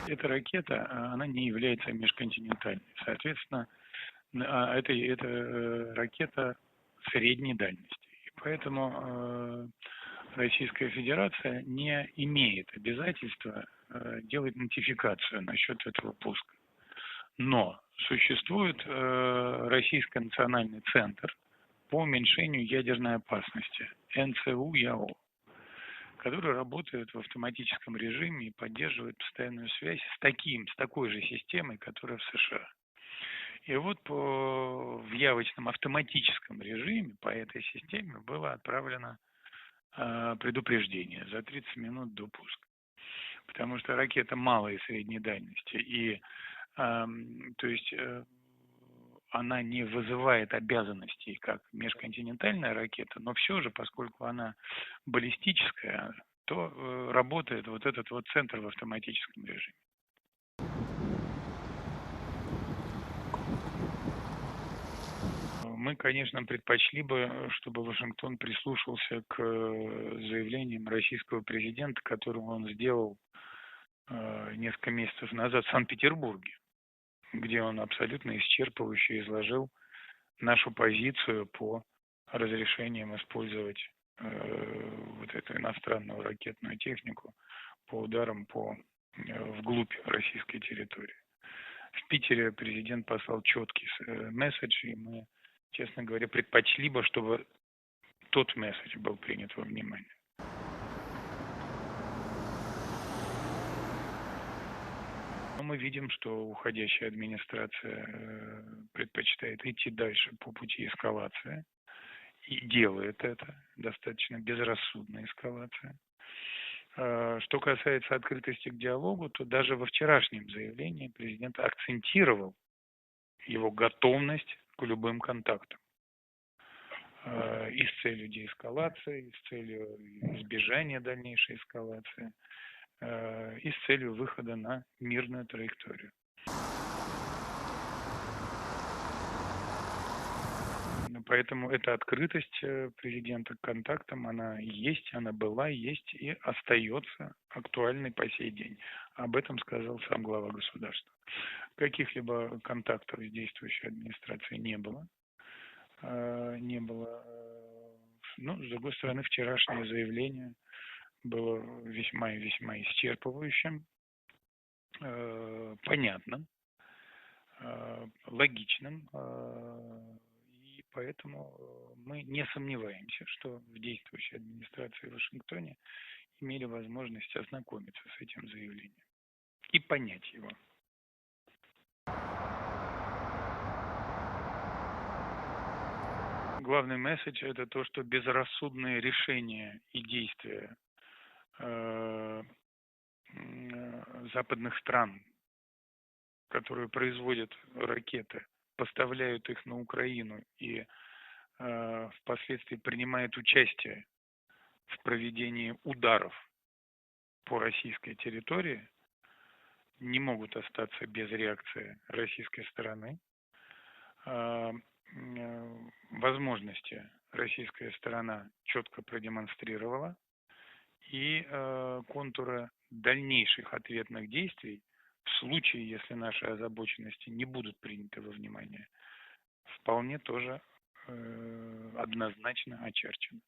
Эта ракета, она не является межконтинентальной. Соответственно, это ракета средней дальности. И поэтому Российская Федерация не имеет обязательства делать нотификацию насчет этого пуска. Но существует Российский национальный центр по уменьшению ядерной опасности, НЦУ-ЯО, который работает в автоматическом режиме и поддерживает постоянную связь с такой же системой, которая в США. И вот в явочном автоматическом режиме по этой системе было отправлено предупреждение за 30 минут до пуска. Потому что ракета малой и средней дальности, и то есть она не вызывает обязанностей, как межконтинентальная ракета, но все же, поскольку она баллистическая, то работает вот этот вот центр в автоматическом режиме. Мы, конечно, предпочли бы, чтобы Вашингтон прислушался к заявлениям российского президента, которые он сделал несколько месяцев назад в Санкт-Петербурге, где он абсолютно исчерпывающе изложил нашу позицию по разрешениям использовать вот эту иностранную ракетную технику по ударам вглубь российской территории. В Питере президент послал четкий месседж, и мы, честно говоря, предпочли бы, чтобы тот месседж был принят во внимание. Но мы видим, что уходящая администрация предпочитает идти дальше по пути эскалации и делает это, достаточно безрассудная эскалация. Что касается открытости к диалогу, то даже во вчерашнем заявлении президент акцентировал его готовность к любым контактам и с целью деэскалации, и с целью избежания дальнейшей эскалации, и с целью выхода на мирную траекторию. Поэтому эта открытость президента к контактам, она есть, она была, есть и остается актуальной по сей день. Об этом сказал сам глава государства. Каких-либо контактов с действующей администрацией не было. Не было. Но, с другой стороны, вчерашнее заявление было весьма и весьма исчерпывающим, понятным, логичным. И поэтому мы не сомневаемся, что в действующей администрации в Вашингтоне имели возможность ознакомиться с этим заявлением и понять его. Главный месседж – это то, что безрассудные решения и действия западных стран, которые производят ракеты, поставляют их на Украину и впоследствии принимают участие в проведении ударов по российской территории, не могут остаться без реакции российской стороны. Возможности российская сторона четко продемонстрировала, и контуры дальнейших ответных действий в случае, если наши озабоченности не будут приняты во внимание, вполне тоже однозначно очерчены.